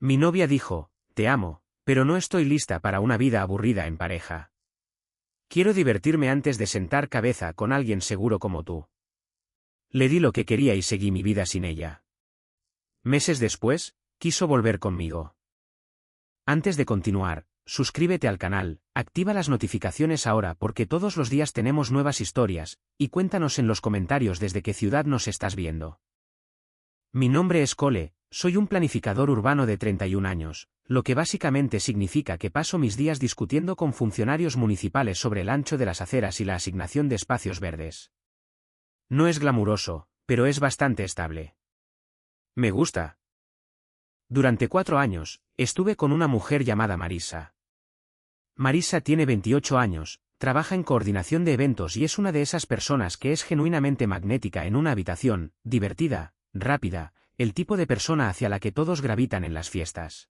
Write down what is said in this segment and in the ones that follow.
Mi novia dijo, te amo, pero no estoy lista para una vida aburrida en pareja. Quiero divertirme antes de sentar cabeza con alguien seguro como tú. Le di lo que quería y seguí mi vida sin ella. Meses después, quiso volver conmigo. Antes de continuar, suscríbete al canal, activa las notificaciones ahora porque todos los días tenemos nuevas historias, y cuéntanos en los comentarios desde qué ciudad nos estás viendo. Mi nombre es Cole, soy un planificador urbano de 31 años, lo que básicamente significa que paso mis días discutiendo con funcionarios municipales sobre el ancho de las aceras y la asignación de espacios verdes. No es glamuroso, pero es bastante estable. Me gusta. Durante 4 años, estuve con una mujer llamada Marisa. Marisa tiene 28 años, trabaja en coordinación de eventos y es una de esas personas que es genuinamente magnética en una habitación, divertida, rápida, el tipo de persona hacia la que todos gravitan en las fiestas.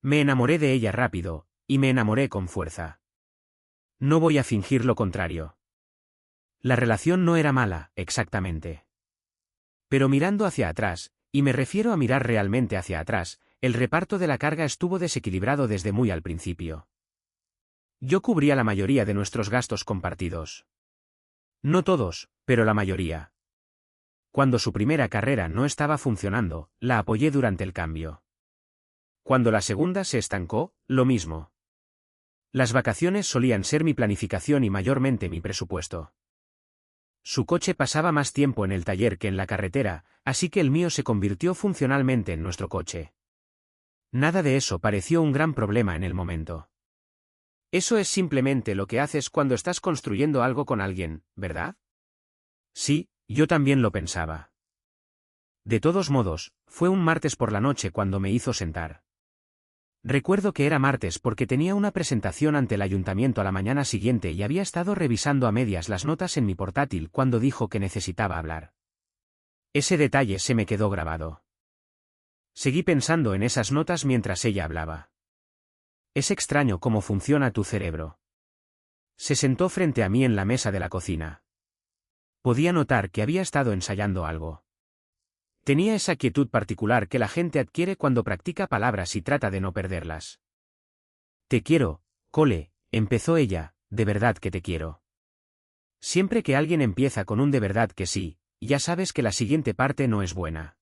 Me enamoré de ella rápido, y me enamoré con fuerza. No voy a fingir lo contrario. La relación no era mala, exactamente. Pero mirando hacia atrás, y me refiero a mirar realmente hacia atrás, el reparto de la carga estuvo desequilibrado desde muy al principio. Yo cubría la mayoría de nuestros gastos compartidos. No todos, pero la mayoría. Cuando su primera carrera no estaba funcionando, la apoyé durante el cambio. Cuando la segunda se estancó, lo mismo. Las vacaciones solían ser mi planificación y mayormente mi presupuesto. Su coche pasaba más tiempo en el taller que en la carretera, así que el mío se convirtió funcionalmente en nuestro coche. Nada de eso pareció un gran problema en el momento. Eso es simplemente lo que haces cuando estás construyendo algo con alguien, ¿verdad? Sí, yo también lo pensaba. De todos modos, fue un martes por la noche cuando me hizo sentar. Recuerdo que era martes porque tenía una presentación ante el ayuntamiento a la mañana siguiente y había estado revisando a medias las notas en mi portátil cuando dijo que necesitaba hablar. Ese detalle se me quedó grabado. Seguí pensando en esas notas mientras ella hablaba. Es extraño cómo funciona tu cerebro. Se sentó frente a mí en la mesa de la cocina. Podía notar que había estado ensayando algo. Tenía esa quietud particular que la gente adquiere cuando practica palabras y trata de no perderlas. Te quiero, Cole, empezó ella, de verdad que te quiero. Siempre que alguien empieza con un de verdad que sí, ya sabes que la siguiente parte no es buena.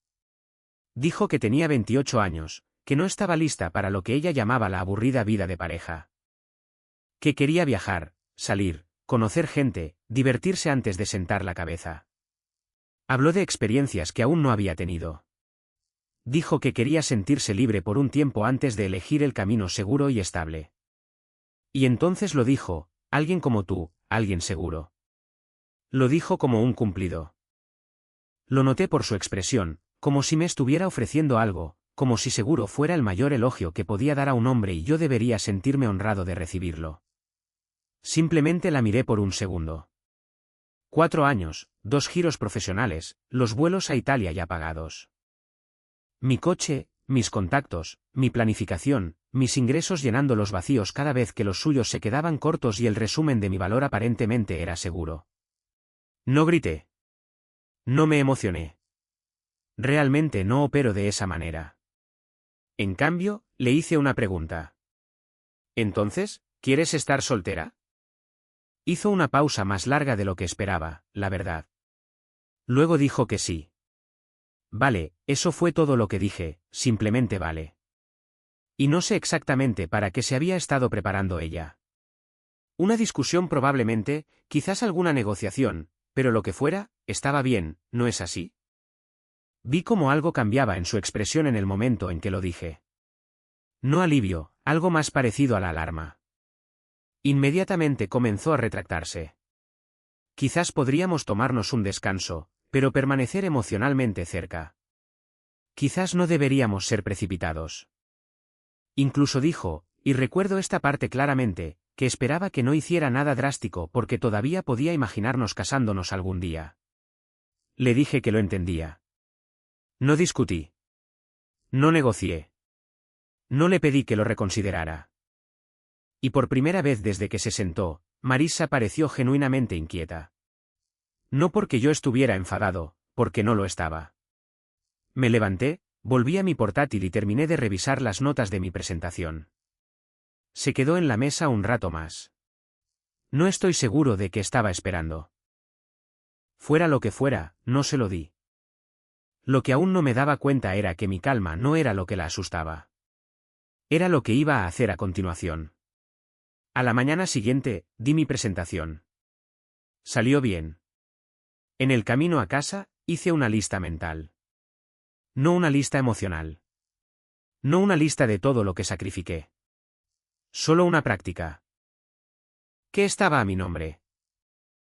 Dijo que tenía 28 años, que no estaba lista para lo que ella llamaba la aburrida vida de pareja. Que quería viajar, salir, conocer gente, divertirse antes de sentar la cabeza. Habló de experiencias que aún no había tenido. Dijo que quería sentirse libre por un tiempo antes de elegir el camino seguro y estable. Y entonces lo dijo, alguien como tú, alguien seguro. Lo dijo como un cumplido. Lo noté por su expresión, como si me estuviera ofreciendo algo, como si seguro fuera el mayor elogio que podía dar a un hombre y yo debería sentirme honrado de recibirlo. Simplemente la miré por un segundo. 4 años, 2 giros profesionales, los vuelos a Italia ya pagados. Mi coche, mis contactos, mi planificación, mis ingresos llenando los vacíos cada vez que los suyos se quedaban cortos y el resumen de mi valor aparentemente era seguro. No grité. No me emocioné. Realmente no opero de esa manera. En cambio, le hice una pregunta. Entonces, ¿quieres estar soltera? Hizo una pausa más larga de lo que esperaba, la verdad. Luego dijo que sí. Vale, eso fue todo lo que dije, simplemente vale. Y no sé exactamente para qué se había estado preparando ella. Una discusión probablemente, quizás alguna negociación, pero lo que fuera, estaba bien, ¿no es así? Vi cómo algo cambiaba en su expresión en el momento en que lo dije. No alivio, algo más parecido a la alarma. Inmediatamente comenzó a retractarse. Quizás podríamos tomarnos un descanso, pero permanecer emocionalmente cerca. Quizás no deberíamos ser precipitados. Incluso dijo, y recuerdo esta parte claramente, que esperaba que no hiciera nada drástico porque todavía podía imaginarnos casándonos algún día. Le dije que lo entendía. No discutí. No negocié. No le pedí que lo reconsiderara. Y por primera vez desde que se sentó, Marisa pareció genuinamente inquieta. No porque yo estuviera enfadado, porque no lo estaba. Me levanté, Volví a mi portátil y terminé de revisar las notas de mi presentación. Se quedó en la mesa un rato más. No estoy seguro de qué estaba esperando. Fuera lo que fuera, no se lo di. Lo que aún no me daba cuenta era que mi calma no era lo que la asustaba. Era lo que iba a hacer a continuación. A la mañana siguiente, di mi presentación. Salió bien. En el camino a casa, hice una lista mental. No una lista emocional. No una lista de todo lo que sacrifiqué. Solo una práctica. ¿Qué estaba a mi nombre?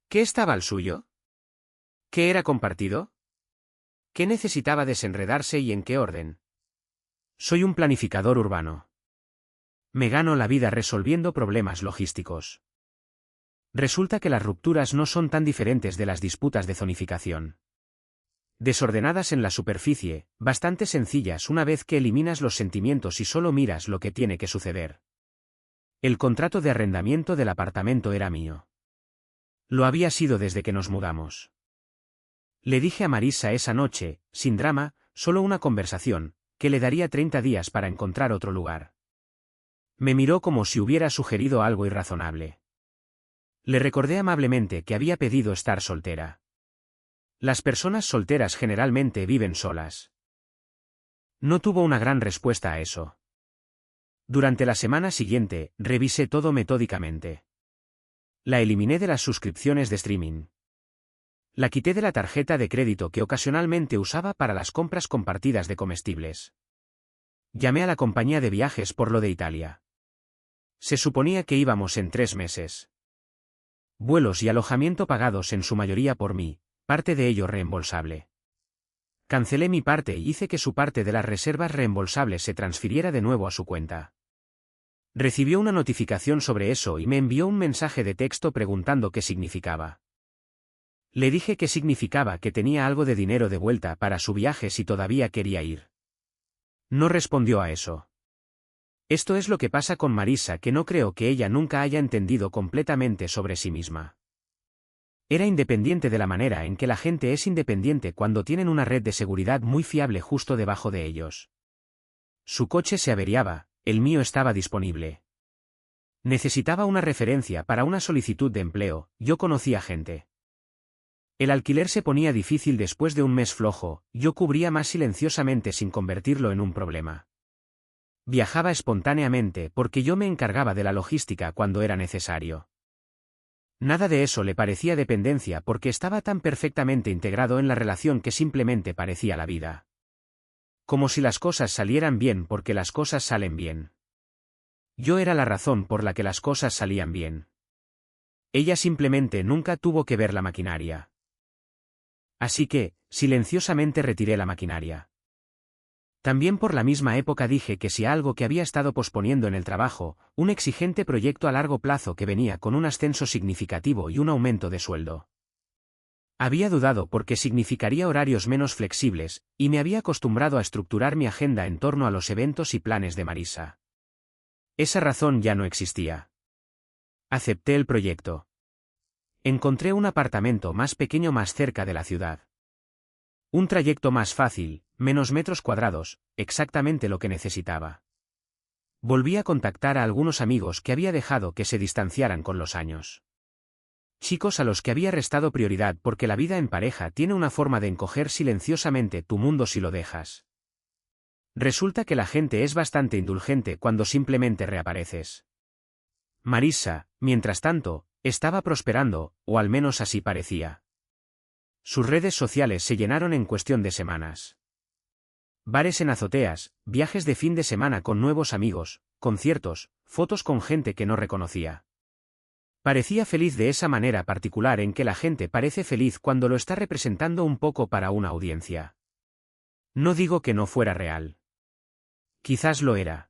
¿Qué estaba al suyo? ¿Qué era compartido? ¿Qué necesitaba desenredarse y en qué orden? Soy un planificador urbano. Me gano la vida resolviendo problemas logísticos. Resulta que las rupturas no son tan diferentes de las disputas de zonificación. Desordenadas en la superficie, bastante sencillas una vez que eliminas los sentimientos y solo miras lo que tiene que suceder. El contrato de arrendamiento del apartamento era mío. Lo había sido desde que nos mudamos. Le dije a Marisa esa noche, sin drama, solo una conversación, que le daría 30 días para encontrar otro lugar. Me miró como si hubiera sugerido algo irrazonable. Le recordé amablemente que había pedido estar soltera. Las personas solteras generalmente viven solas. No tuvo una gran respuesta a eso. Durante la semana siguiente, revisé todo metódicamente. La eliminé de las suscripciones de streaming. La quité de la tarjeta de crédito que ocasionalmente usaba para las compras compartidas de comestibles. Llamé a la compañía de viajes por lo de Italia. Se suponía que íbamos en 3 meses. Vuelos y alojamiento pagados en su mayoría por mí, parte de ello reembolsable. Cancelé mi parte y hice que su parte de las reservas reembolsables se transfiriera de nuevo a su cuenta. Recibió una notificación sobre eso y me envió un mensaje de texto preguntando qué significaba. Le dije que significaba que tenía algo de dinero de vuelta para su viaje si todavía quería ir. No respondió a eso. Esto es lo que pasa con Marisa, que no creo que ella nunca haya entendido completamente sobre sí misma. Era independiente de la manera en que la gente es independiente cuando tienen una red de seguridad muy fiable justo debajo de ellos. Su coche se averiaba, el mío estaba disponible. Necesitaba una referencia para una solicitud de empleo, yo conocía gente. El alquiler se ponía difícil después de un mes flojo, yo cubría más silenciosamente sin convertirlo en un problema. Viajaba espontáneamente porque yo me encargaba de la logística cuando era necesario. Nada de eso le parecía dependencia porque estaba tan perfectamente integrado en la relación que simplemente parecía la vida. Como si las cosas salieran bien porque las cosas salen bien. Yo era la razón por la que las cosas salían bien. Ella simplemente nunca tuvo que ver la maquinaria. Así que, silenciosamente retiré la maquinaria. También por la misma época dije que si algo que había estado posponiendo en el trabajo, un exigente proyecto a largo plazo que venía con un ascenso significativo y un aumento de sueldo. Había dudado porque significaría horarios menos flexibles, y me había acostumbrado a estructurar mi agenda en torno a los eventos y planes de Marisa. Esa razón ya no existía. Acepté el proyecto. Encontré un apartamento más pequeño más cerca de la ciudad. Un trayecto más fácil, menos metros cuadrados, exactamente lo que necesitaba. Volví a contactar a algunos amigos que había dejado que se distanciaran con los años. Chicos a los que había restado prioridad porque la vida en pareja tiene una forma de encoger silenciosamente tu mundo si lo dejas. Resulta que la gente es bastante indulgente cuando simplemente reapareces. Marisa, mientras tanto, estaba prosperando, o al menos así parecía. Sus redes sociales se llenaron en cuestión de semanas. Bares en azoteas, viajes de fin de semana con nuevos amigos, conciertos, fotos con gente que no reconocía. Parecía feliz de esa manera particular en que la gente parece feliz cuando lo está representando un poco para una audiencia. No digo que no fuera real. Quizás lo era.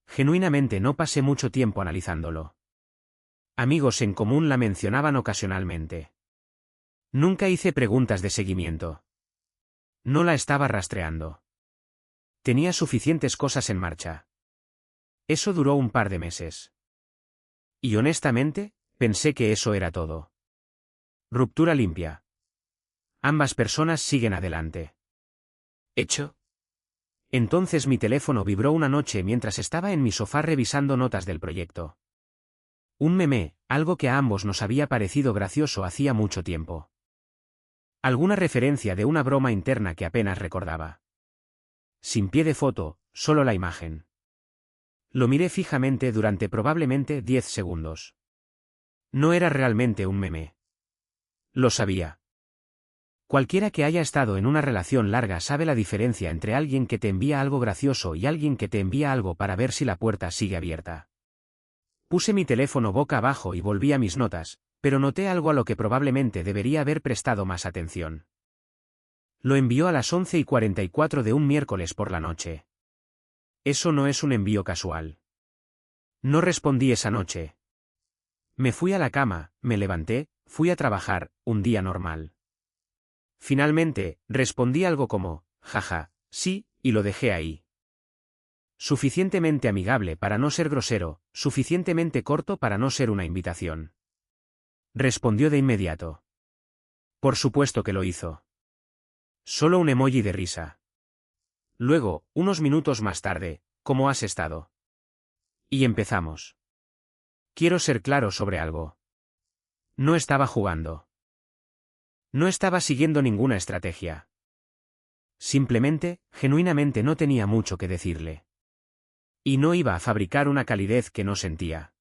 Genuinamente no pasé mucho tiempo analizándolo. Amigos en común la mencionaban ocasionalmente. Nunca hice preguntas de seguimiento. No la estaba rastreando. Tenía suficientes cosas en marcha. Eso duró un par de meses. Y honestamente, pensé que eso era todo. Ruptura limpia. Ambas personas siguen adelante. Hecho. Entonces mi teléfono vibró una noche mientras estaba en mi sofá revisando notas del proyecto. Un meme, algo que a ambos nos había parecido gracioso hacía mucho tiempo. Alguna referencia de una broma interna que apenas recordaba. Sin pie de foto, solo la imagen. Lo miré fijamente durante probablemente 10 segundos. No era realmente un meme. Lo sabía. Cualquiera que haya estado en una relación larga sabe la diferencia entre alguien que te envía algo gracioso y alguien que te envía algo para ver si la puerta sigue abierta. Puse mi teléfono boca abajo y volví a mis notas, pero noté algo a lo que probablemente debería haber prestado más atención. Lo envió a las 11:44 de un miércoles por la noche. Eso no es un envío casual. No respondí esa noche. Me fui a la cama, me levanté, fui a trabajar, un día normal. Finalmente, respondí algo como, jaja, sí, y lo dejé ahí. Suficientemente amigable para no ser grosero, suficientemente corto para no ser una invitación. Respondió de inmediato. Por supuesto que lo hizo. Solo un emoji de risa. Luego, unos minutos más tarde, ¿cómo has estado? Y empezamos. Quiero ser claro sobre algo. No estaba jugando. No estaba siguiendo ninguna estrategia. Simplemente, genuinamente no tenía mucho que decirle. Y no iba a fabricar una calidez que no sentía.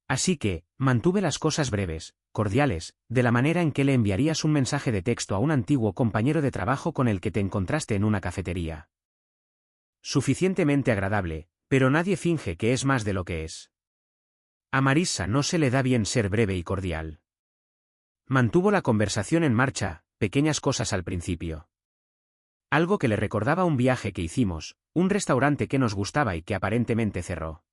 Así que, mantuve las cosas breves, cordiales, de la manera en que le enviarías un mensaje de texto a un antiguo compañero de trabajo con el que te encontraste en una cafetería. Suficientemente agradable, pero nadie finge que es más de lo que es. A Marissa no se le da bien ser breve y cordial. Mantuvo la conversación en marcha, pequeñas cosas al principio. Algo que le recordaba un viaje que hicimos, un restaurante que nos gustaba y que aparentemente cerró.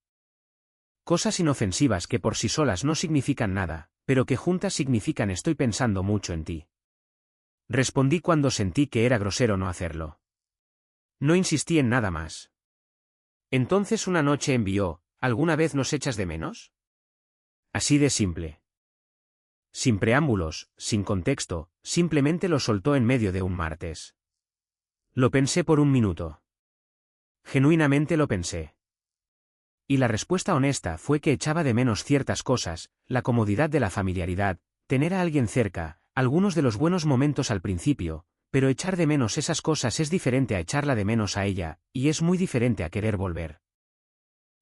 Cosas inofensivas que por sí solas no significan nada, pero que juntas significan estoy pensando mucho en ti. Respondí cuando sentí que era grosero no hacerlo. No insistí en nada más. Entonces una noche envió, ¿alguna vez nos echas de menos? Así de simple. Sin preámbulos, sin contexto, simplemente lo soltó en medio de un martes. Lo pensé por un minuto. Genuinamente lo pensé. Y la respuesta honesta fue que echaba de menos ciertas cosas, la comodidad de la familiaridad, tener a alguien cerca, algunos de los buenos momentos al principio, pero echar de menos esas cosas es diferente a echarla de menos a ella, y es muy diferente a querer volver.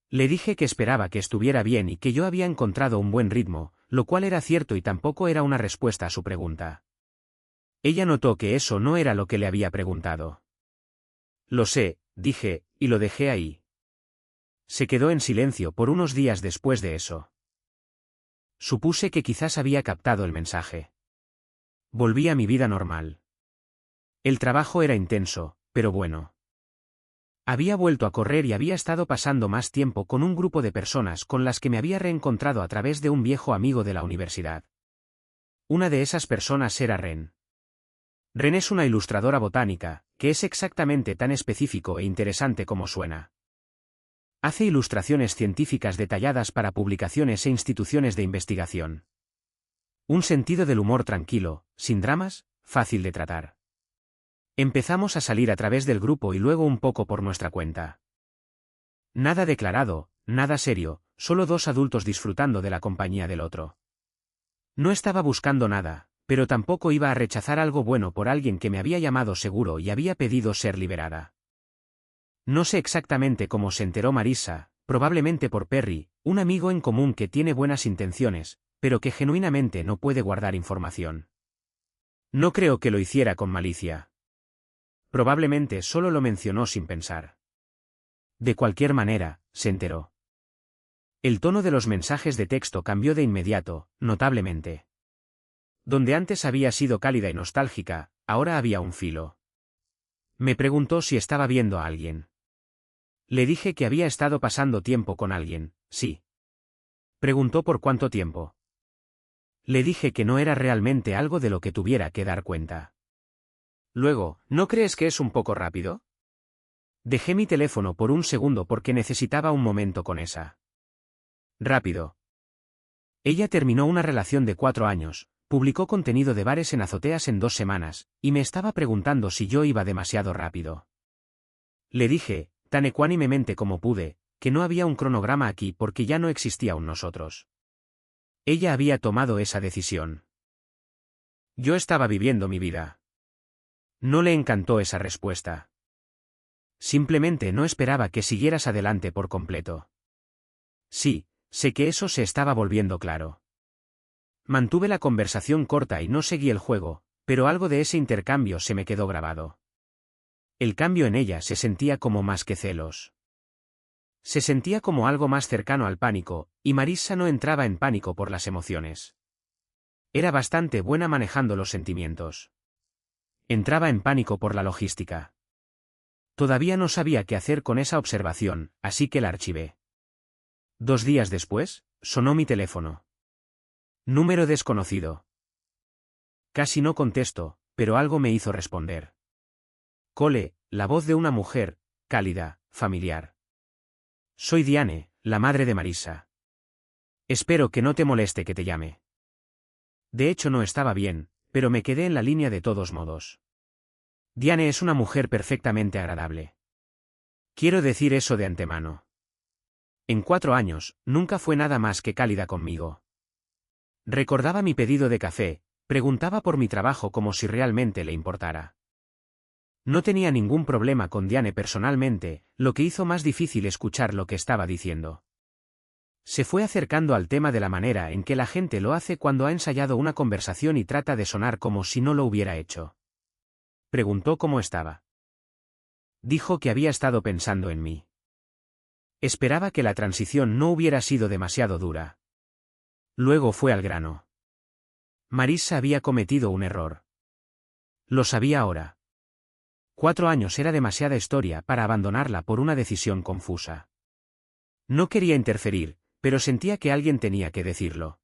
Le dije que esperaba que estuviera bien y que yo había encontrado un buen ritmo, lo cual era cierto y tampoco era una respuesta a su pregunta. Ella notó que eso no era lo que le había preguntado. Lo sé, dije, y lo dejé ahí. Se quedó en silencio por unos días después de eso. Supuse que quizás había captado el mensaje. Volví a mi vida normal. El trabajo era intenso, pero bueno. Había vuelto a correr y había estado pasando más tiempo con un grupo de personas con las que me había reencontrado a través de un viejo amigo de la universidad. Una de esas personas era Ren. Ren es una ilustradora botánica, que es exactamente tan específico e interesante como suena. Hace ilustraciones científicas detalladas para publicaciones e instituciones de investigación. Un sentido del humor tranquilo, sin dramas, fácil de tratar. Empezamos a salir a través del grupo y luego un poco por nuestra cuenta. Nada declarado, nada serio, solo dos adultos disfrutando de la compañía del otro. No estaba buscando nada, pero tampoco iba a rechazar algo bueno por alguien que me había llamado seguro y había pedido ser liberada. No sé exactamente cómo se enteró Marissa, probablemente por Perry, un amigo en común que tiene buenas intenciones, pero que genuinamente no puede guardar información. No creo que lo hiciera con malicia. Probablemente solo lo mencionó sin pensar. De cualquier manera, se enteró. El tono de los mensajes de texto cambió de inmediato, notablemente. Donde antes había sido cálida y nostálgica, ahora había un filo. Me preguntó si estaba viendo a alguien. Le dije que había estado pasando tiempo con alguien, sí. Preguntó por cuánto tiempo. Le dije que no era realmente algo de lo que tuviera que dar cuenta. Luego, ¿no crees que es un poco rápido? Dejé mi teléfono por un segundo porque necesitaba un momento con esa. Rápido. Ella terminó una relación de 4 años, publicó contenido de bares en azoteas en 2 semanas, y me estaba preguntando si yo iba demasiado rápido. Le dije, tan ecuánimemente como pude, que no había un cronograma aquí porque ya no existía un nosotros. Ella había tomado esa decisión. Yo estaba viviendo mi vida. No le encantó esa respuesta. Simplemente no esperaba que siguieras adelante por completo. Sí, sé que eso se estaba volviendo claro. Mantuve la conversación corta y no seguí el juego, pero algo de ese intercambio se me quedó grabado. El cambio en ella se sentía como más que celos. Se sentía como algo más cercano al pánico, y Marissa no entraba en pánico por las emociones. Era bastante buena manejando los sentimientos. Entraba en pánico por la logística. Todavía no sabía qué hacer con esa observación, así que la archivé. 2 días después, sonó mi teléfono. Número desconocido. Casi no contesto, pero algo me hizo responder. Cole, la voz de una mujer, cálida, familiar. Soy Diane, la madre de Marissa. Espero que no te moleste que te llame. De hecho no estaba bien, pero me quedé en la línea de todos modos. Diane es una mujer perfectamente agradable. Quiero decir eso de antemano. En 4 años, nunca fue nada más que cálida conmigo. Recordaba mi pedido de café, preguntaba por mi trabajo como si realmente le importara. No tenía ningún problema con Diane personalmente, lo que hizo más difícil escuchar lo que estaba diciendo. Se fue acercando al tema de la manera en que la gente lo hace cuando ha ensayado una conversación y trata de sonar como si no lo hubiera hecho. Preguntó cómo estaba. Dijo que había estado pensando en mí. Esperaba que la transición no hubiera sido demasiado dura. Luego fue al grano. Marissa había cometido un error. Lo sabía ahora. 4 años era demasiada historia para abandonarla por una decisión confusa. No quería interferir, pero sentía que alguien tenía que decirlo.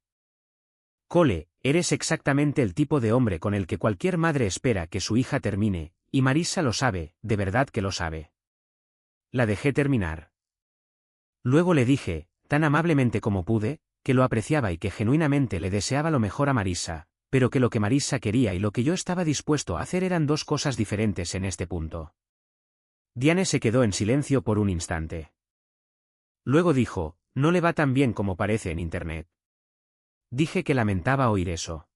Cole, eres exactamente el tipo de hombre con el que cualquier madre espera que su hija termine, y Marissa lo sabe, de verdad que lo sabe. La dejé terminar. Luego le dije, tan amablemente como pude, que lo apreciaba y que genuinamente le deseaba lo mejor a Marissa, pero que lo que Marissa quería y lo que yo estaba dispuesto a hacer eran 2 cosas diferentes en este punto. Diane se quedó en silencio por un instante. Luego dijo, no le va tan bien como parece en internet. Dije que lamentaba oír eso.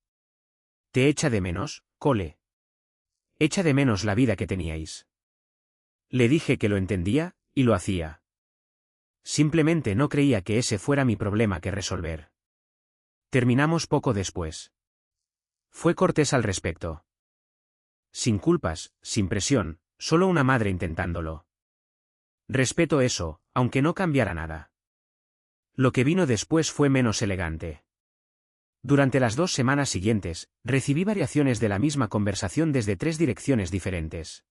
¿Te echa de menos, Cole? Echa de menos la vida que teníais. Le dije que lo entendía, y lo hacía. Simplemente no creía que ese fuera mi problema que resolver. Terminamos poco después. Fue cortés al respecto. Sin culpas, sin presión, solo una madre intentándolo. Respeto eso, aunque no cambiara nada. Lo que vino después fue menos elegante. Durante las 2 semanas siguientes, recibí variaciones de la misma conversación desde 3 direcciones diferentes.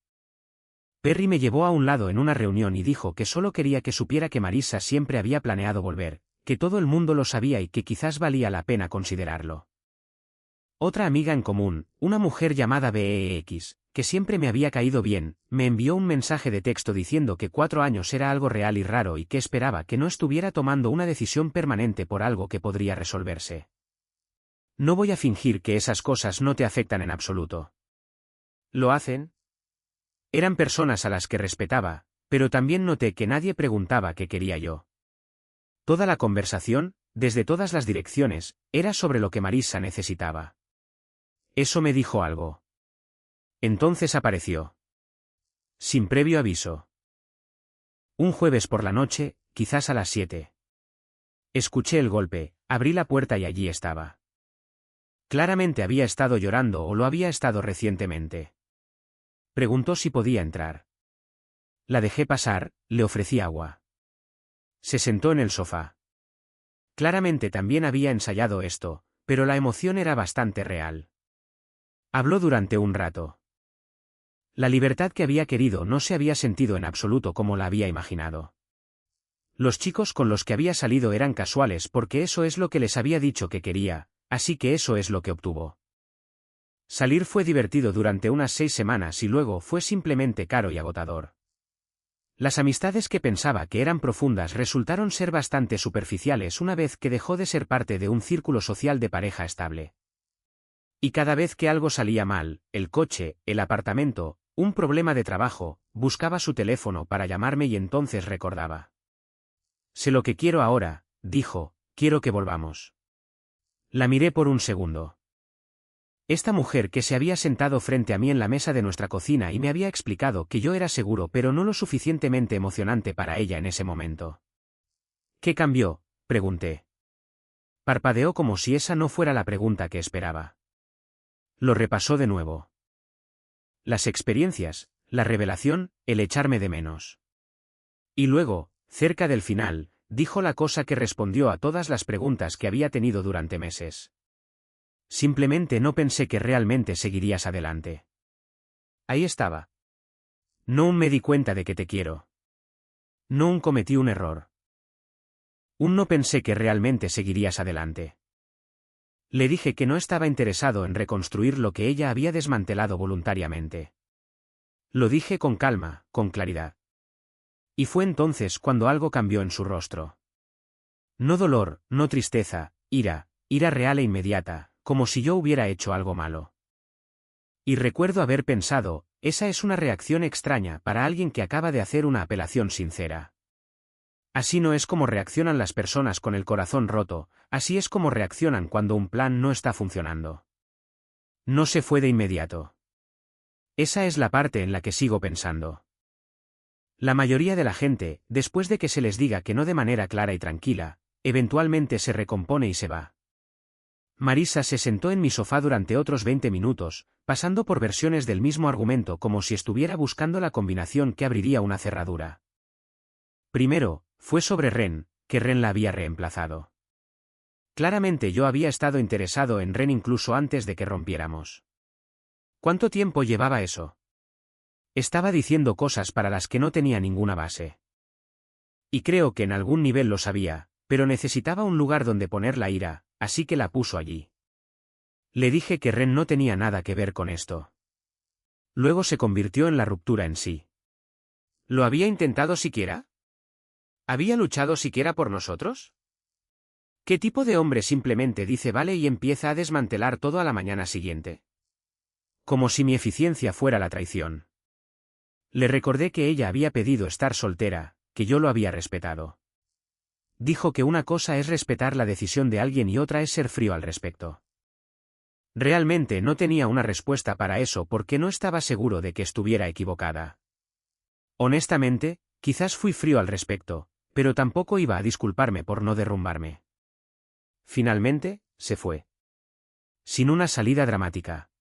Perry me llevó a un lado en una reunión y dijo que solo quería que supiera que Marissa siempre había planeado volver, que todo el mundo lo sabía y que quizás valía la pena considerarlo. Otra amiga en común, una mujer llamada BEX, que siempre me había caído bien, me envió un mensaje de texto diciendo que 4 años era algo real y raro y que esperaba que no estuviera tomando una decisión permanente por algo que podría resolverse. No voy a fingir que esas cosas no te afectan en absoluto. ¿Lo hacen? Eran personas a las que respetaba, pero también noté que nadie preguntaba qué quería yo. Toda la conversación, desde todas las direcciones, era sobre lo que Marissa necesitaba. Eso me dijo algo. Entonces apareció. Sin previo aviso. Un jueves por la noche, quizás a las 7. Escuché el golpe, abrí la puerta y allí estaba. Claramente había estado llorando o lo había estado recientemente. Preguntó si podía entrar. La dejé pasar, le ofrecí agua. Se sentó en el sofá. Claramente también había ensayado esto, pero la emoción era bastante real. Habló durante un rato. La libertad que había querido no se había sentido en absoluto como la había imaginado. Los chicos con los que había salido eran casuales porque eso es lo que les había dicho que quería, así que eso es lo que obtuvo. Salir fue divertido durante unas 6 semanas y luego fue simplemente caro y agotador. Las amistades que pensaba que eran profundas resultaron ser bastante superficiales una vez que dejó de ser parte de un círculo social de pareja estable. Y cada vez que algo salía mal, el coche, el apartamento, un problema de trabajo, buscaba su teléfono para llamarme y entonces recordaba. Sé lo que quiero ahora, dijo, quiero que volvamos. La miré por un segundo. Esta mujer que se había sentado frente a mí en la mesa de nuestra cocina y me había explicado que yo era seguro pero no lo suficientemente emocionante para ella en ese momento. ¿Qué cambió?, pregunté. Parpadeó como si esa no fuera la pregunta que esperaba. Lo repasó de nuevo. Las experiencias, la revelación, el echarme de menos. Y luego, cerca del final, dijo la cosa que respondió a todas las preguntas que había tenido durante meses. Simplemente no pensé que realmente seguirías adelante. Ahí estaba. No me di cuenta de que te quiero. No cometí un error. No pensé que realmente seguirías adelante. Le dije que no estaba interesado en reconstruir lo que ella había desmantelado voluntariamente. Lo dije con calma, con claridad. Y fue entonces cuando algo cambió en su rostro. No dolor, no tristeza, ira real e inmediata, como si yo hubiera hecho algo malo. Y recuerdo haber pensado, esa es una reacción extraña para alguien que acaba de hacer una apelación sincera. Así no es como reaccionan las personas con el corazón roto, así es como reaccionan cuando un plan no está funcionando. No se fue de inmediato. Esa es la parte en la que sigo pensando. La mayoría de la gente, después de que se les diga que no de manera clara y tranquila, eventualmente se recompone y se va. Marisa se sentó en mi sofá durante otros 20 minutos, pasando por versiones del mismo argumento como si estuviera buscando la combinación que abriría una cerradura. Primero, fue sobre Ren, que Ren la había reemplazado. Claramente yo había estado interesado en Ren incluso antes de que rompiéramos. ¿Cuánto tiempo llevaba eso? Estaba diciendo cosas para las que no tenía ninguna base. Y creo que en algún nivel lo sabía, pero necesitaba un lugar donde poner la ira, así que la puso allí. Le dije que Ren no tenía nada que ver con esto. Luego se convirtió en la ruptura en sí. ¿Lo había intentado siquiera? ¿Había luchado siquiera por nosotros? ¿Qué tipo de hombre simplemente dice vale y empieza a desmantelar todo a la mañana siguiente? Como si mi eficiencia fuera la traición. Le recordé que ella había pedido estar soltera, que yo lo había respetado. Dijo que una cosa es respetar la decisión de alguien y otra es ser frío al respecto. Realmente no tenía una respuesta para eso porque no estaba seguro de que estuviera equivocada. Honestamente, quizás fui frío al respecto, pero tampoco iba a disculparme por no derrumbarme. Finalmente, se fue. Sin una salida dramática.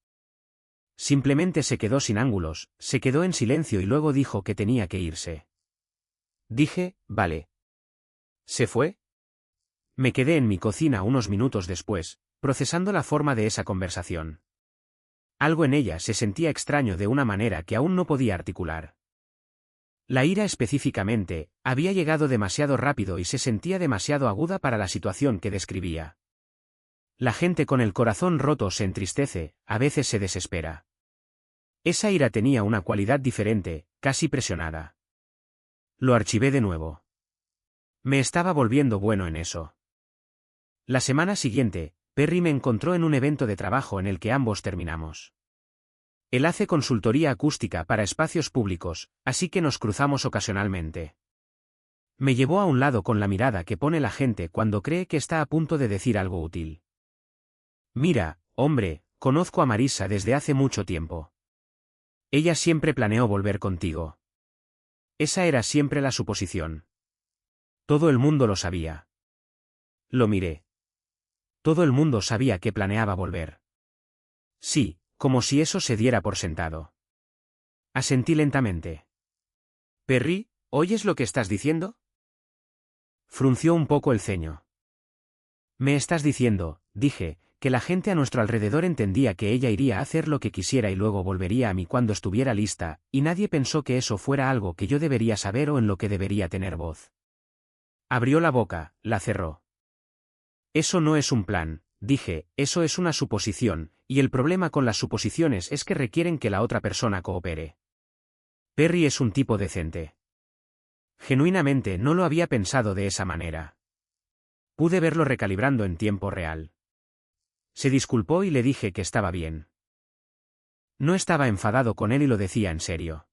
Simplemente se quedó sin ángulos, se quedó en silencio y luego dijo que tenía que irse. Dije, vale. ¿Se fue? Me quedé en mi cocina unos minutos después, procesando la forma de esa conversación. Algo en ella se sentía extraño de una manera que aún no podía articular. La ira específicamente, había llegado demasiado rápido y se sentía demasiado aguda para la situación que describía. La gente con el corazón roto se entristece, a veces se desespera. Esa ira tenía una cualidad diferente, casi presionada. Lo archivé de nuevo. Me estaba volviendo bueno en eso. La semana siguiente, Perry me encontró en un evento de trabajo en el que ambos terminamos. Él hace consultoría acústica para espacios públicos, así que nos cruzamos ocasionalmente. Me llevó a un lado con la mirada que pone la gente cuando cree que está a punto de decir algo útil. Mira, hombre, conozco a Marisa desde hace mucho tiempo. Ella siempre planeó volver contigo. Esa era siempre la suposición. Todo el mundo lo sabía. Lo miré. Todo el mundo sabía que planeaba volver. Sí, como si eso se diera por sentado. Asentí lentamente. Perry, ¿oyes lo que estás diciendo? Frunció un poco el ceño. Me estás diciendo, dije, que la gente a nuestro alrededor entendía que ella iría a hacer lo que quisiera y luego volvería a mí cuando estuviera lista, y nadie pensó que eso fuera algo que yo debería saber o en lo que debería tener voz. Abrió la boca, la cerró. Eso no es un plan, dije, eso es una suposición, y el problema con las suposiciones es que requieren que la otra persona coopere. Perry es un tipo decente. Genuinamente no lo había pensado de esa manera. Pude verlo recalibrando en tiempo real. Se disculpó y le dije que estaba bien. No estaba enfadado con él y lo decía en serio.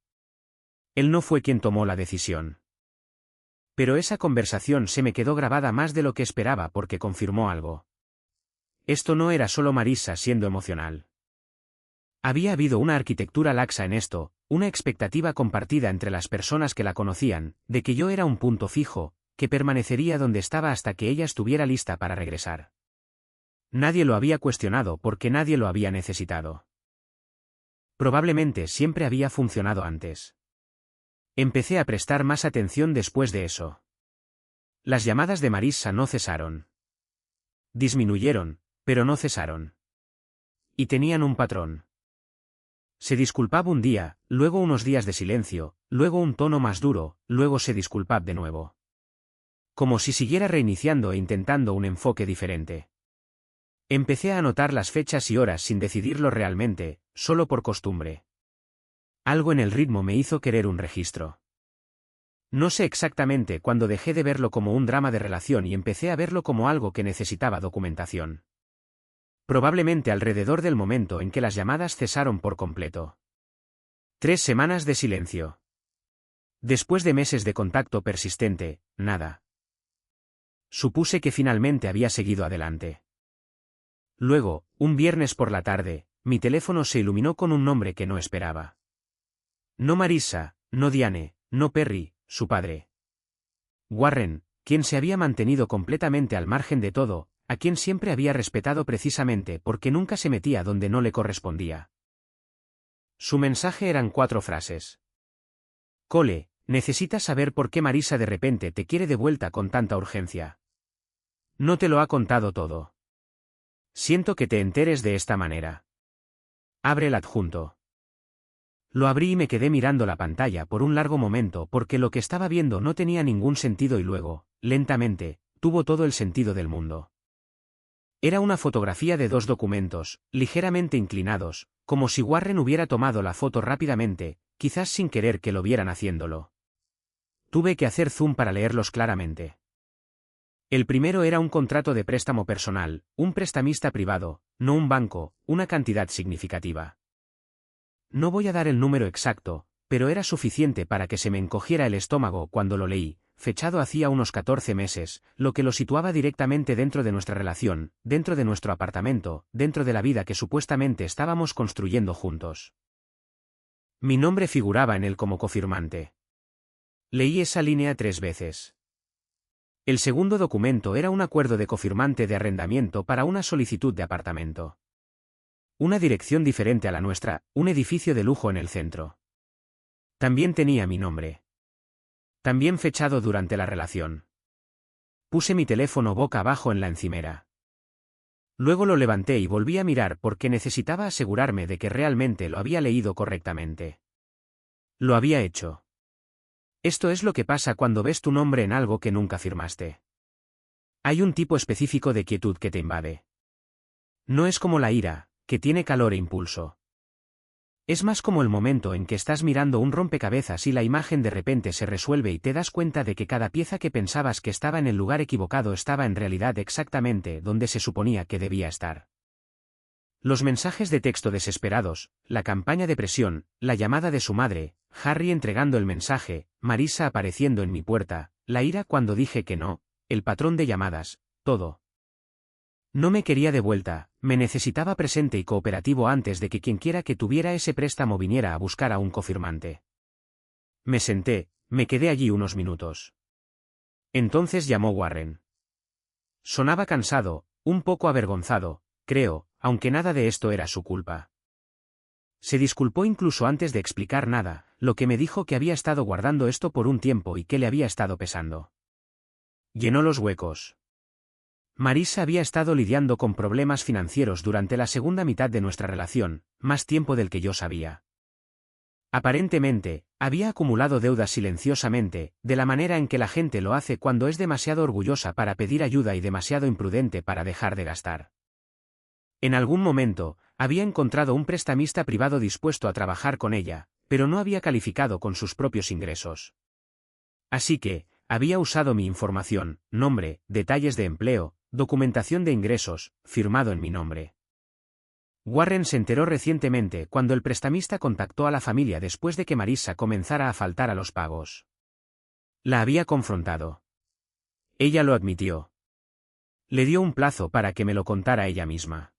Él no fue quien tomó la decisión. Pero esa conversación se me quedó grabada más de lo que esperaba porque confirmó algo. Esto no era solo Marisa siendo emocional. Había habido una arquitectura laxa en esto, una expectativa compartida entre las personas que la conocían, de que yo era un punto fijo, que permanecería donde estaba hasta que ella estuviera lista para regresar. Nadie lo había cuestionado porque nadie lo había necesitado. Probablemente siempre había funcionado antes. Empecé a prestar más atención después de eso. Las llamadas de Marisa no cesaron. Disminuyeron, pero no cesaron. Y tenían un patrón. Se disculpaba un día, luego unos días de silencio, luego un tono más duro, luego se disculpaba de nuevo. Como si siguiera reiniciando e intentando un enfoque diferente. Empecé a anotar las fechas y horas sin decidirlo realmente, solo por costumbre. Algo en el ritmo me hizo querer un registro. No sé exactamente cuándo dejé de verlo como un drama de relación y empecé a verlo como algo que necesitaba documentación. Probablemente alrededor del momento en que las llamadas cesaron por completo. 3 semanas de silencio. Después de meses de contacto persistente, nada. Supuse que finalmente había seguido adelante. Luego, un viernes por la tarde, mi teléfono se iluminó con un nombre que no esperaba. No Marisa, no Diane, no Perry, su padre. Warren, quien se había mantenido completamente al margen de todo, a quien siempre había respetado precisamente porque nunca se metía donde no le correspondía. Su mensaje eran 4 frases. Cole, necesitas saber por qué Marisa de repente te quiere de vuelta con tanta urgencia. No te lo ha contado todo. Siento que te enteres de esta manera. Abre el adjunto. Lo abrí y me quedé mirando la pantalla por un largo momento porque lo que estaba viendo no tenía ningún sentido y luego, lentamente, tuvo todo el sentido del mundo. Era una fotografía de 2 documentos, ligeramente inclinados, como si Warren hubiera tomado la foto rápidamente, quizás sin querer que lo vieran haciéndolo. Tuve que hacer zoom para leerlos claramente. El primero era un contrato de préstamo personal, un prestamista privado, no un banco, una cantidad significativa. No voy a dar el número exacto, pero era suficiente para que se me encogiera el estómago cuando lo leí, fechado hacía unos 14 meses, lo que lo situaba directamente dentro de nuestra relación, dentro de nuestro apartamento, dentro de la vida que supuestamente estábamos construyendo juntos. Mi nombre figuraba en él como cofirmante. Leí esa línea 3 veces. El segundo documento era un acuerdo de cofirmante de arrendamiento para una solicitud de apartamento. Una dirección diferente a la nuestra, un edificio de lujo en el centro. También tenía mi nombre. También fechado durante la relación. Puse mi teléfono boca abajo en la encimera. Luego lo levanté y volví a mirar porque necesitaba asegurarme de que realmente lo había leído correctamente. Lo había hecho. Esto es lo que pasa cuando ves tu nombre en algo que nunca firmaste. Hay un tipo específico de quietud que te invade. No es como la ira, que tiene calor e impulso. Es más como el momento en que estás mirando un rompecabezas y la imagen de repente se resuelve y te das cuenta de que cada pieza que pensabas que estaba en el lugar equivocado estaba en realidad exactamente donde se suponía que debía estar. Los mensajes de texto desesperados, la campaña de presión, la llamada de su madre, Harry entregando el mensaje, Marisa apareciendo en mi puerta, la ira cuando dije que no, el patrón de llamadas, todo. No me quería de vuelta, me necesitaba presente y cooperativo antes de que quienquiera que tuviera ese préstamo viniera a buscar a un cofirmante. Me senté, me quedé allí unos minutos. Entonces llamó Warren. Sonaba cansado, un poco avergonzado, creo, aunque nada de esto era su culpa. Se disculpó incluso antes de explicar nada, lo que me dijo que había estado guardando esto por un tiempo y que le había estado pesando. Llenó los huecos. Marisa había estado lidiando con problemas financieros durante la segunda mitad de nuestra relación, más tiempo del que yo sabía. Aparentemente, había acumulado deudas silenciosamente, de la manera en que la gente lo hace cuando es demasiado orgullosa para pedir ayuda y demasiado imprudente para dejar de gastar. En algún momento, había encontrado un prestamista privado dispuesto a trabajar con ella, pero no había calificado con sus propios ingresos. Así que, había usado mi información, nombre, detalles de empleo, documentación de ingresos, firmado en mi nombre. Warren se enteró recientemente cuando el prestamista contactó a la familia después de que Marissa comenzara a faltar a los pagos. La había confrontado. Ella lo admitió. Le dio un plazo para que me lo contara ella misma.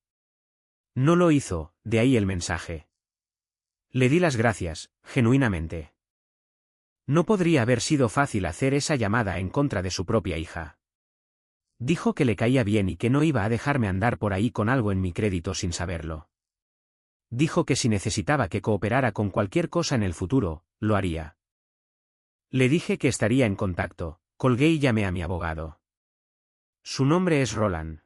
No lo hizo, de ahí el mensaje. Le di las gracias, genuinamente. No podría haber sido fácil hacer esa llamada en contra de su propia hija. Dijo que le caía bien y que no iba a dejarme andar por ahí con algo en mi crédito sin saberlo. Dijo que si necesitaba que cooperara con cualquier cosa en el futuro, lo haría. Le dije que estaría en contacto, colgué y llamé a mi abogado. Su nombre es Roland.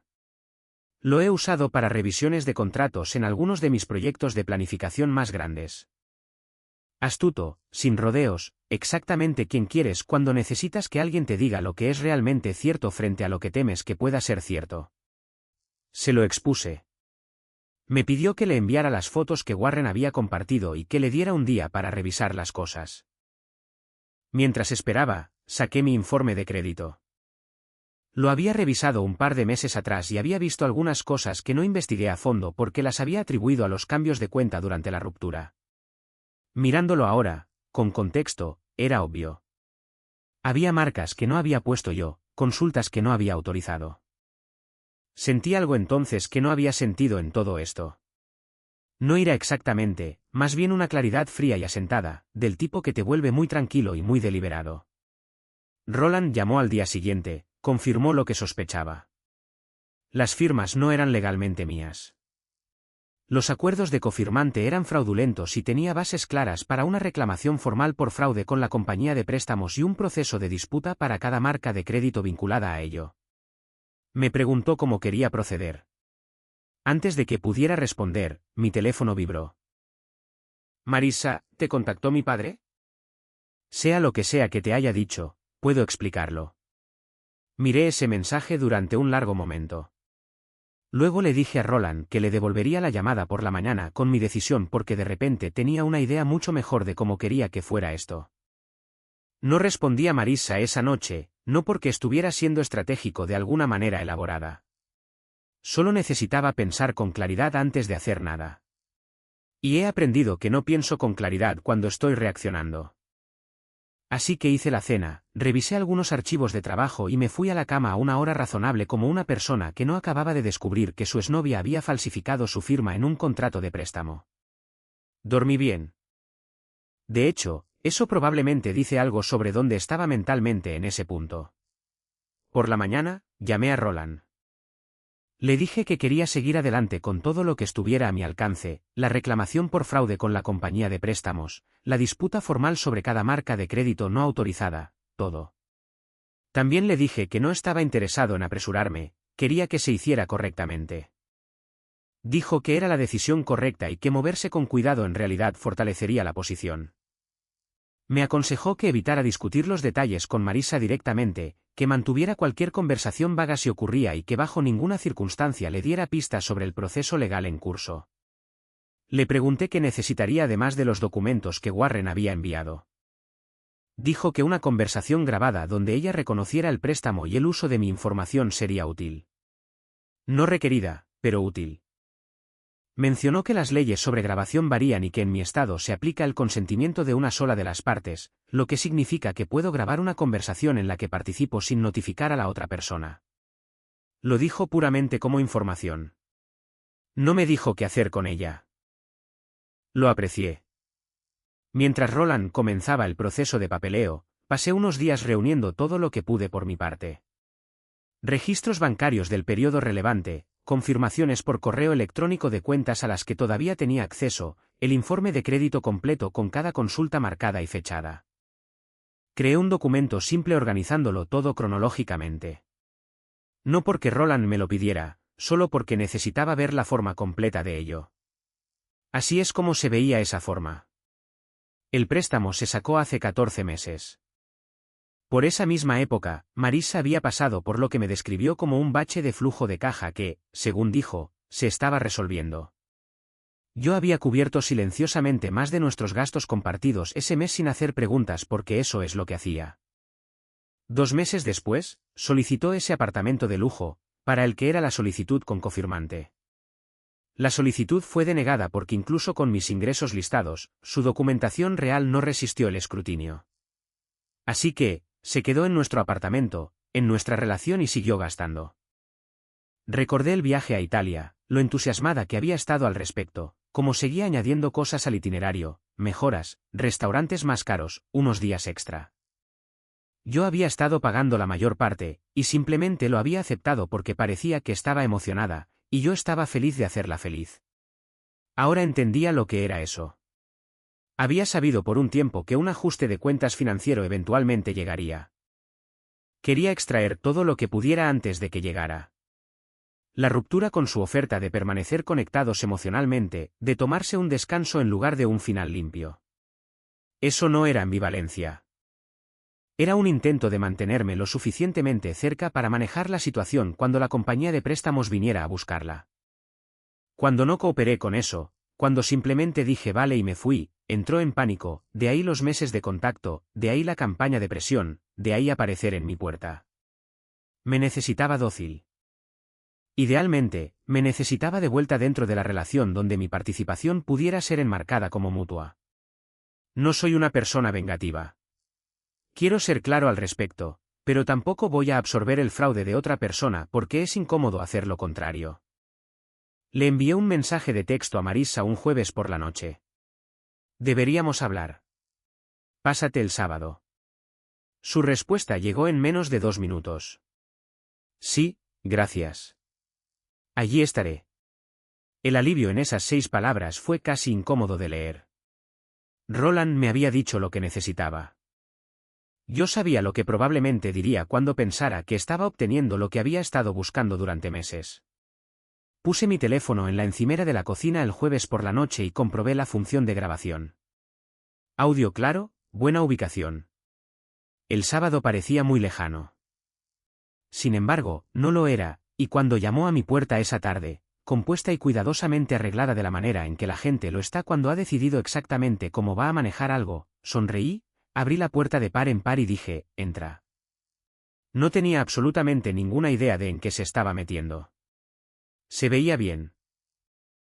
Lo he usado para revisiones de contratos en algunos de mis proyectos de planificación más grandes. Astuto, sin rodeos, exactamente quien quieres cuando necesitas que alguien te diga lo que es realmente cierto frente a lo que temes que pueda ser cierto. Se lo expuse. Me pidió que le enviara las fotos que Warren había compartido y que le diera un día para revisar las cosas. Mientras esperaba, saqué mi informe de crédito. Lo había revisado un par de meses atrás y había visto algunas cosas que no investigué a fondo porque las había atribuido a los cambios de cuenta durante la ruptura. Mirándolo ahora, con contexto, era obvio. Había marcas que no había puesto yo, consultas que no había autorizado. Sentí algo entonces que no había sentido en todo esto. No ira exactamente, más bien una claridad fría y asentada, del tipo que te vuelve muy tranquilo y muy deliberado. Roland llamó al día siguiente, confirmó lo que sospechaba. Las firmas no eran legalmente mías. Los acuerdos de cofirmante eran fraudulentos y tenía bases claras para una reclamación formal por fraude con la compañía de préstamos y un proceso de disputa para cada marca de crédito vinculada a ello. Me preguntó cómo quería proceder. Antes de que pudiera responder, mi teléfono vibró. Marissa, ¿te contactó mi padre? Sea lo que sea que te haya dicho, puedo explicarlo. Miré ese mensaje durante un largo momento. Luego le dije a Roland que le devolvería la llamada por la mañana con mi decisión porque de repente tenía una idea mucho mejor de cómo quería que fuera esto. No respondí a Marissa esa noche, no porque estuviera siendo estratégico de alguna manera elaborada. Solo necesitaba pensar con claridad antes de hacer nada. Y he aprendido que no pienso con claridad cuando estoy reaccionando. Así que hice la cena, revisé algunos archivos de trabajo y me fui a la cama a una hora razonable como una persona que no acababa de descubrir que su exnovia había falsificado su firma en un contrato de préstamo. Dormí bien. De hecho, eso probablemente dice algo sobre dónde estaba mentalmente en ese punto. Por la mañana, llamé a Roland. Le dije que quería seguir adelante con todo lo que estuviera a mi alcance, la reclamación por fraude con la compañía de préstamos, la disputa formal sobre cada marca de crédito no autorizada, todo. También le dije que no estaba interesado en apresurarme, quería que se hiciera correctamente. Dijo que era la decisión correcta y que moverse con cuidado en realidad fortalecería la posición. Me aconsejó que evitara discutir los detalles con Marissa directamente, que mantuviera cualquier conversación vaga si ocurría y que bajo ninguna circunstancia le diera pistas sobre el proceso legal en curso. Le pregunté qué necesitaría además de los documentos que Warren había enviado. Dijo que una conversación grabada donde ella reconociera el préstamo y el uso de mi información sería útil. No requerida, pero útil. Mencionó que las leyes sobre grabación varían y que en mi estado se aplica el consentimiento de una sola de las partes, lo que significa que puedo grabar una conversación en la que participo sin notificar a la otra persona. Lo dijo puramente como información. No me dijo qué hacer con ella. Lo aprecié. Mientras Roland comenzaba el proceso de papeleo, pasé unos días reuniendo todo lo que pude por mi parte. Registros bancarios del periodo relevante, confirmaciones por correo electrónico de cuentas a las que todavía tenía acceso, el informe de crédito completo con cada consulta marcada y fechada. Creé un documento simple organizándolo todo cronológicamente. No porque Roland me lo pidiera, solo porque necesitaba ver la forma completa de ello. Así es como se veía esa forma. El préstamo se sacó hace 14 meses. Por esa misma época, Marissa había pasado por lo que me describió como un bache de flujo de caja que, según dijo, se estaba resolviendo. Yo había cubierto silenciosamente más de nuestros gastos compartidos ese mes sin hacer preguntas porque eso es lo que hacía. 2 meses después, solicitó ese apartamento de lujo, para el que era la solicitud con cofirmante. La solicitud fue denegada porque incluso con mis ingresos listados, su documentación real no resistió el escrutinio. Así que, se quedó en nuestro apartamento, en nuestra relación y siguió gastando. Recordé el viaje a Italia, lo entusiasmada que había estado al respecto, cómo seguía añadiendo cosas al itinerario, mejoras, restaurantes más caros, unos días extra. Yo había estado pagando la mayor parte, y simplemente lo había aceptado porque parecía que estaba emocionada, y yo estaba feliz de hacerla feliz. Ahora entendía lo que era eso. Había sabido por un tiempo que un ajuste de cuentas financiero eventualmente llegaría. Quería extraer todo lo que pudiera antes de que llegara. La ruptura con su oferta de permanecer conectados emocionalmente, de tomarse un descanso en lugar de un final limpio. Eso no era ambivalencia. Era un intento de mantenerme lo suficientemente cerca para manejar la situación cuando la compañía de préstamos viniera a buscarla. Cuando no cooperé con eso, cuando simplemente dije vale y me fui, entró en pánico, de ahí los meses de contacto, de ahí la campaña de presión, de ahí aparecer en mi puerta. Me necesitaba dócil. Idealmente, me necesitaba de vuelta dentro de la relación donde mi participación pudiera ser enmarcada como mutua. No soy una persona vengativa. Quiero ser claro al respecto, pero tampoco voy a absorber el fraude de otra persona porque es incómodo hacer lo contrario. Le envié un mensaje de texto a Marissa un jueves por la noche. Deberíamos hablar. Pásate el sábado. Su respuesta llegó en menos de 2 minutos. Sí, gracias. Allí estaré. El alivio en esas 6 palabras fue casi incómodo de leer. Roland me había dicho lo que necesitaba. Yo sabía lo que probablemente diría cuando pensara que estaba obteniendo lo que había estado buscando durante meses. Puse mi teléfono en la encimera de la cocina el jueves por la noche y comprobé la función de grabación. Audio claro, buena ubicación. El sábado parecía muy lejano. Sin embargo, no lo era, y cuando llamó a mi puerta esa tarde, compuesta y cuidadosamente arreglada de la manera en que la gente lo está cuando ha decidido exactamente cómo va a manejar algo, sonreí, abrí la puerta de par en par y dije, entra. No tenía absolutamente ninguna idea de en qué se estaba metiendo. Se veía bien.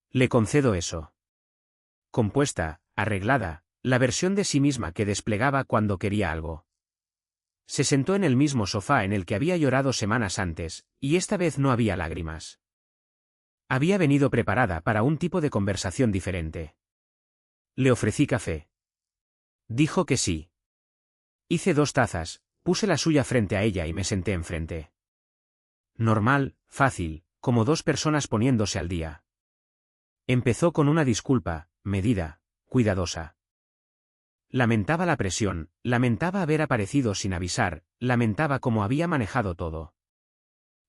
Le concedo eso. Compuesta, arreglada, la versión de sí misma que desplegaba cuando quería algo. Se sentó en el mismo sofá en el que había llorado semanas antes, y esta vez no había lágrimas. Había venido preparada para un tipo de conversación diferente. Le ofrecí café. Dijo que sí. Hice 2 tazas, puse la suya frente a ella y me senté enfrente. Normal, fácil, como 2 personas poniéndose al día. Empezó con una disculpa, medida, cuidadosa. Lamentaba la presión, lamentaba haber aparecido sin avisar, lamentaba cómo había manejado todo.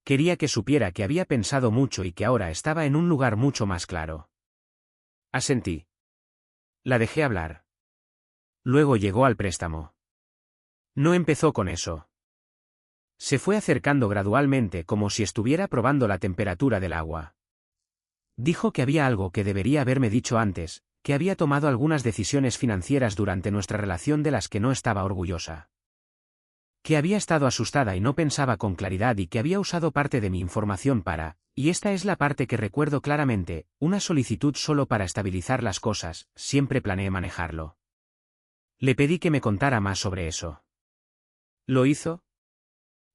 Quería que supiera que había pensado mucho y que ahora estaba en un lugar mucho más claro. Asentí. La dejé hablar. Luego llegó al préstamo. No empezó con eso. Se fue acercando gradualmente como si estuviera probando la temperatura del agua. Dijo que había algo que debería haberme dicho antes, que había tomado algunas decisiones financieras durante nuestra relación de las que no estaba orgullosa. Que había estado asustada y no pensaba con claridad y que había usado parte de mi información para, y esta es la parte que recuerdo claramente, una solicitud solo para estabilizar las cosas, siempre planeé manejarlo. Le pedí que me contara más sobre eso. ¿Lo hizo?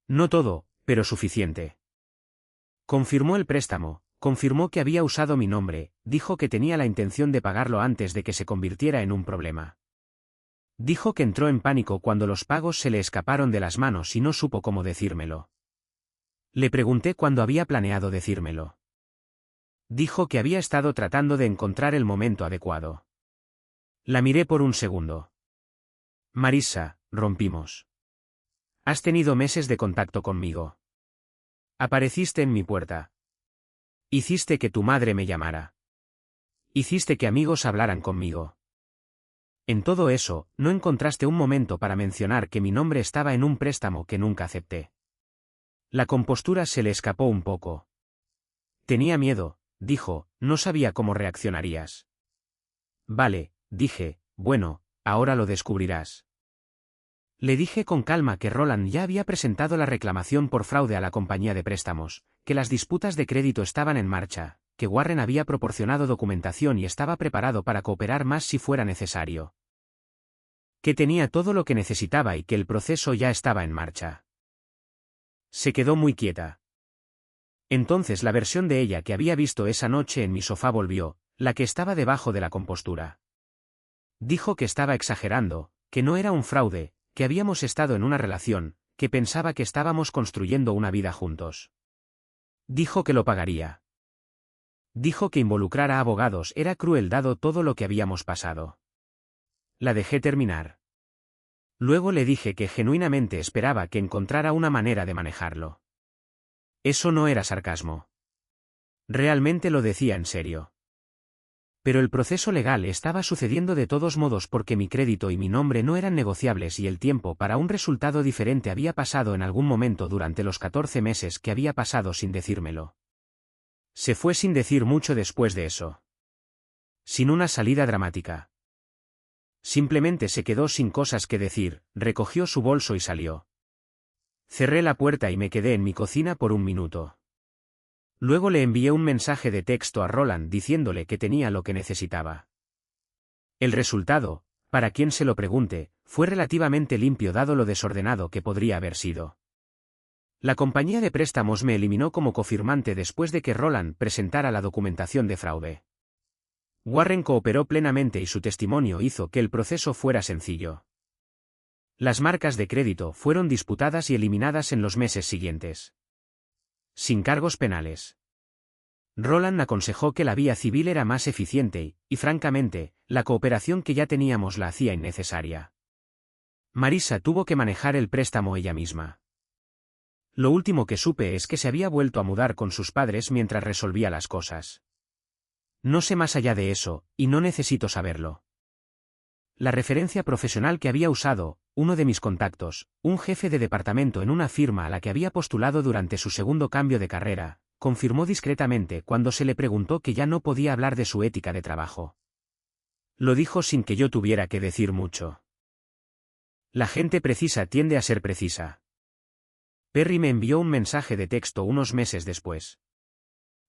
No todo, pero suficiente. Confirmó el préstamo, confirmó que había usado mi nombre, dijo que tenía la intención de pagarlo antes de que se convirtiera en un problema. Dijo que entró en pánico cuando los pagos se le escaparon de las manos y no supo cómo decírmelo. Le pregunté cuándo había planeado decírmelo. Dijo que había estado tratando de encontrar el momento adecuado. La miré por un segundo. Marissa, rompimos. Has tenido meses de contacto conmigo. Apareciste en mi puerta. Hiciste que tu madre me llamara. Hiciste que amigos hablaran conmigo. En todo eso, no encontraste un momento para mencionar que mi nombre estaba en un préstamo que nunca acepté. La compostura se le escapó un poco. Tenía miedo, dijo, no sabía cómo reaccionarías. Vale, dije, bueno, ahora lo descubrirás. Le dije con calma que Roland ya había presentado la reclamación por fraude a la compañía de préstamos, que las disputas de crédito estaban en marcha, que Warren había proporcionado documentación y estaba preparado para cooperar más si fuera necesario. Que tenía todo lo que necesitaba y que el proceso ya estaba en marcha. Se quedó muy quieta. Entonces la versión de ella que había visto esa noche en mi sofá volvió, la que estaba debajo de la compostura. Dijo que estaba exagerando, que no era un fraude, que habíamos estado en una relación, que pensaba que estábamos construyendo una vida juntos. Dijo que lo pagaría. Dijo que involucrar a abogados era cruel dado todo lo que habíamos pasado. La dejé terminar. Luego le dije que genuinamente esperaba que encontrara una manera de manejarlo. Eso no era sarcasmo. Realmente lo decía en serio. Pero el proceso legal estaba sucediendo de todos modos porque mi crédito y mi nombre no eran negociables y el tiempo para un resultado diferente había pasado en algún momento durante los 14 meses que había pasado sin decírmelo. Se fue sin decir mucho después de eso. Sin una salida dramática. Simplemente se quedó sin cosas que decir, recogió su bolso y salió. Cerré la puerta y me quedé en mi cocina por un minuto. Luego le envié un mensaje de texto a Roland diciéndole que tenía lo que necesitaba. El resultado, para quien se lo pregunte, fue relativamente limpio dado lo desordenado que podría haber sido. La compañía de préstamos me eliminó como cofirmante después de que Roland presentara la documentación de fraude. Warren cooperó plenamente y su testimonio hizo que el proceso fuera sencillo. Las marcas de crédito fueron disputadas y eliminadas en los meses siguientes. Sin cargos penales. Roland aconsejó que la vía civil era más eficiente y, francamente, la cooperación que ya teníamos la hacía innecesaria. Marisa tuvo que manejar el préstamo ella misma. Lo último que supe es que se había vuelto a mudar con sus padres mientras resolvía las cosas. No sé más allá de eso, y no necesito saberlo. La referencia profesional que había usado, uno de mis contactos, un jefe de departamento en una firma a la que había postulado durante su segundo cambio de carrera, confirmó discretamente cuando se le preguntó que ya no podía hablar de su ética de trabajo. Lo dijo sin que yo tuviera que decir mucho. La gente precisa tiende a ser precisa. Perry me envió un mensaje de texto unos meses después.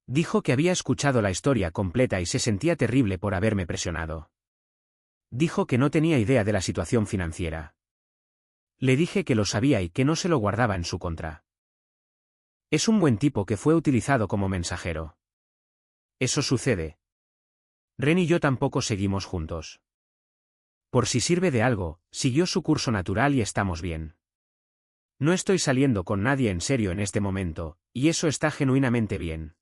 Dijo que había escuchado la historia completa y se sentía terrible por haberme presionado. Dijo que no tenía idea de la situación financiera. Le dije que lo sabía y que no se lo guardaba en su contra. Es un buen tipo que fue utilizado como mensajero. Eso sucede. Ren y yo tampoco seguimos juntos. Por si sirve de algo, siguió su curso natural y estamos bien. No estoy saliendo con nadie en serio en este momento, y eso está genuinamente bien.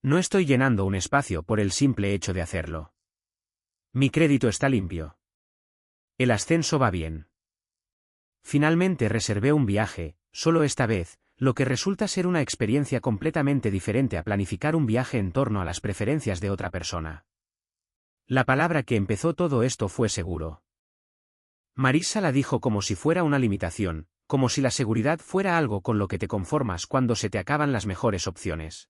No estoy llenando un espacio por el simple hecho de hacerlo. Mi crédito está limpio. El ascenso va bien. Finalmente reservé un viaje, solo esta vez, lo que resulta ser una experiencia completamente diferente a planificar un viaje en torno a las preferencias de otra persona. La palabra que empezó todo esto fue seguro. Marisa la dijo como si fuera una limitación, como si la seguridad fuera algo con lo que te conformas cuando se te acaban las mejores opciones.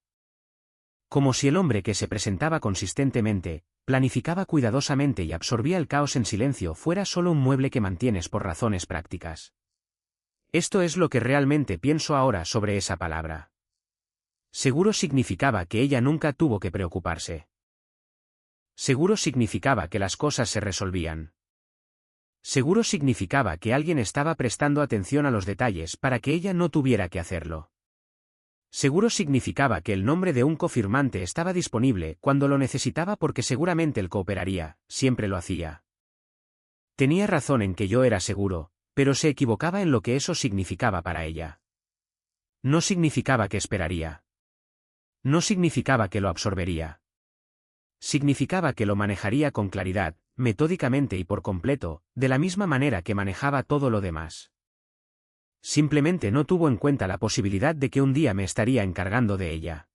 Como si el hombre que se presentaba consistentemente, planificaba cuidadosamente y absorbía el caos en silencio fuera solo un mueble que mantienes por razones prácticas. Esto es lo que realmente pienso ahora sobre esa palabra. Seguro significaba que ella nunca tuvo que preocuparse. Seguro significaba que las cosas se resolvían. Seguro significaba que alguien estaba prestando atención a los detalles para que ella no tuviera que hacerlo. Seguro significaba que el nombre de un cofirmante estaba disponible cuando lo necesitaba porque seguramente él cooperaría, siempre lo hacía. Tenía razón en que yo era seguro, pero se equivocaba en lo que eso significaba para ella. No significaba que esperaría. No significaba que lo absorbería. Significaba que lo manejaría con claridad, metódicamente y por completo, de la misma manera que manejaba todo lo demás. Simplemente no tuvo en cuenta la posibilidad de que un día me estaría encargando de ella.